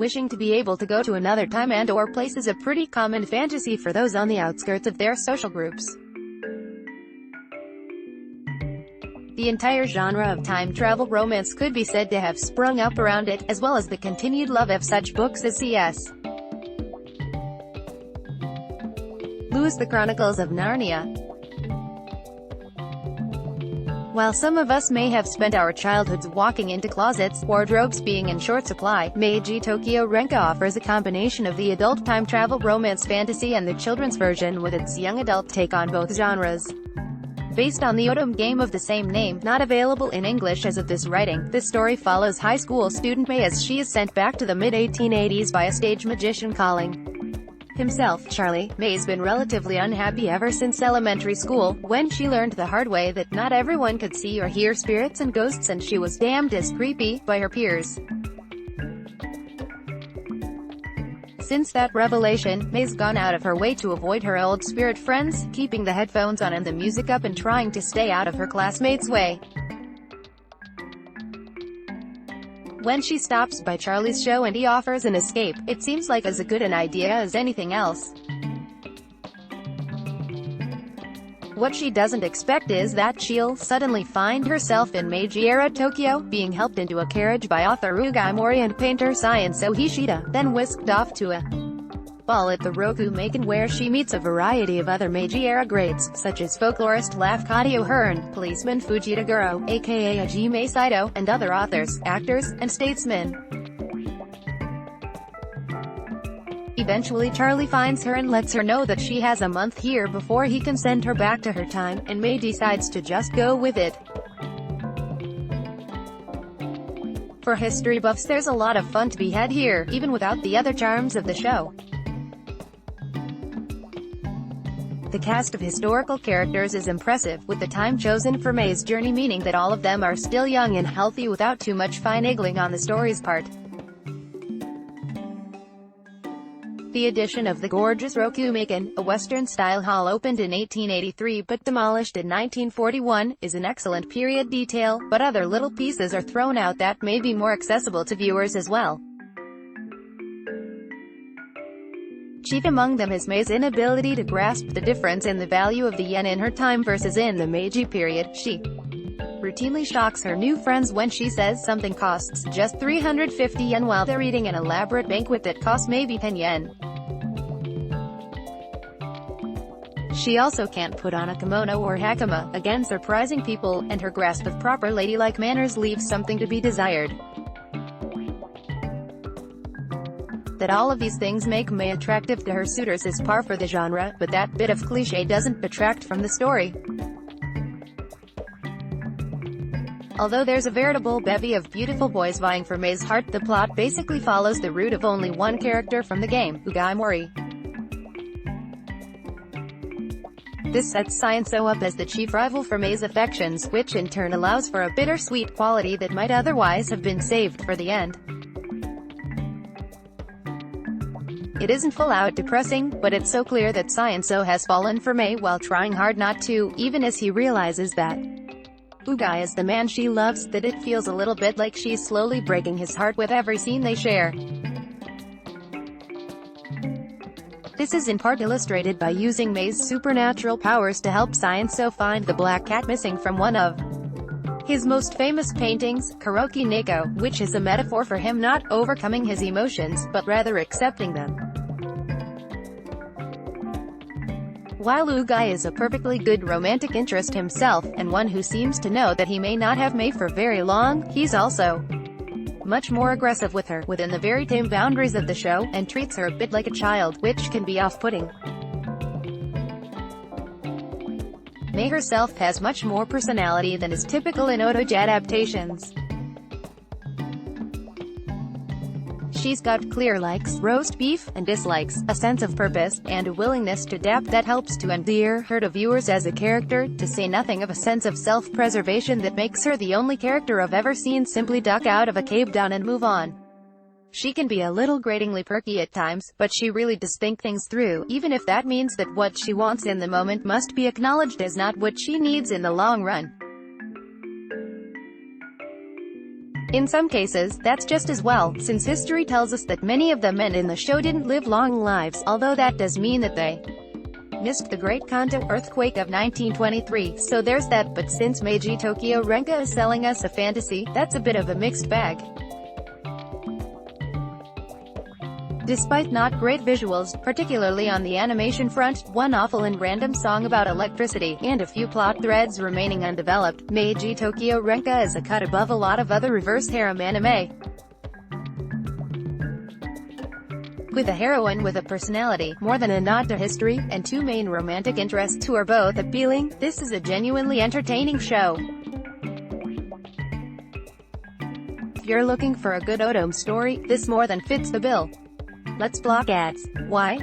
wishing to be able to go to another time and/or place is a pretty common fantasy for those on the outskirts of their social groups. The entire genre of time travel romance could be said to have sprung up around it, as well as the continued love of such books as C.S. Lewis' The Chronicles of Narnia. While some of us may have spent our childhoods walking into closets, wardrobes being in short supply, Meiji Tokyo Renka offers a combination of the adult time travel romance fantasy and the children's version with its young adult take on both genres. Based on the Odom game of the same name, not available in English as of this writing, this story follows high school student May as she is sent back to the mid-1880s by a stage magician calling himself Charlie. May's been relatively unhappy ever since elementary school, when she learned the hard way that not everyone could see or hear spirits and ghosts, and she was damned as creepy by her peers. Since that revelation, May's gone out of her way to avoid her old spirit friends, keeping the headphones on and the music up and trying to stay out of her classmates' way. When she stops by Charlie's show and he offers an escape, it seems like as good an idea as anything else. What she doesn't expect is that she'll suddenly find herself in Meiji-era Tokyo, being helped into a carriage by author Ugai Mori and painter Scienzo Hishida, then whisked off to a ball at the Rokumeikan where she meets a variety of other Meiji-era greats, such as folklorist Lafcadio Hearn, policeman Fujita Guro, aka Hajime Saito, and other authors, actors, and statesmen. Eventually Charlie finds her and lets her know that she has a month here before he can send her back to her time, and May decides to just go with it. For history buffs, there's a lot of fun to be had here, even without the other charms of the show. The cast of historical characters is impressive, with the time chosen for May's journey meaning that all of them are still young and healthy without too much finagling on the story's part. The addition of the gorgeous Rokumeikan, a Western-style hall opened in 1883 but demolished in 1941, is an excellent period detail, but other little pieces are thrown out that may be more accessible to viewers as well. Chief among them is May's inability to grasp the difference in the value of the yen in her time versus in the Meiji period. She routinely shocks her new friends when she says something costs just 350 yen while they're eating an elaborate banquet that costs maybe 10 yen. She also can't put on a kimono or hakama, again surprising people, and her grasp of proper ladylike manners leaves something to be desired. That all of these things make May attractive to her suitors is par for the genre, but that bit of cliché doesn't detract from the story. Although there's a veritable bevy of beautiful boys vying for May's heart, the plot basically follows the route of only one character from the game, Ugai Mori. This sets Scienzo up as the chief rival for May's affections, which in turn allows for a bittersweet quality that might otherwise have been saved for the end. It isn't full-out depressing, but it's so clear that Scienzo has fallen for May while trying hard not to, even as he realizes that Ugai is the man she loves, that it feels a little bit like she's slowly breaking his heart with every scene they share. This is in part illustrated by using May's supernatural powers to help Scienzo find the black cat missing from one of his most famous paintings, Karoki Neko, which is a metaphor for him not overcoming his emotions, but rather accepting them. While Ugai is a perfectly good romantic interest himself, and one who seems to know that he may not have May for very long, he's also much more aggressive with her, within the very tame boundaries of the show, and treats her a bit like a child, which can be off-putting. May herself has much more personality than is typical in Otoge adaptations. She's got clear likes, roast beef, and dislikes, a sense of purpose, and a willingness to adapt that helps to endear her to viewers as a character, to say nothing of a sense of self-preservation that makes her the only character I've ever seen simply duck out of a cave down and move on. She can be a little gratingly perky at times, but she really does think things through, even if that means that what she wants in the moment must be acknowledged as not what she needs in the long run. In some cases, that's just as well, since history tells us that many of the men in the show didn't live long lives, although that does mean that they missed the Great Kanto earthquake of 1923, so there's that. But since Meiji Tokyo Renka is selling us a fantasy, that's a bit of a mixed bag. Despite not great visuals, particularly on the animation front, one awful and random song about electricity, and a few plot threads remaining undeveloped, Meiji Tokyo Renka is a cut above a lot of other reverse harem anime. With a heroine with a personality, more than a nod to history, and two main romantic interests who are both appealing, this is a genuinely entertaining show. If you're looking for a good Otome story, this more than fits the bill. Let's block ads. Why?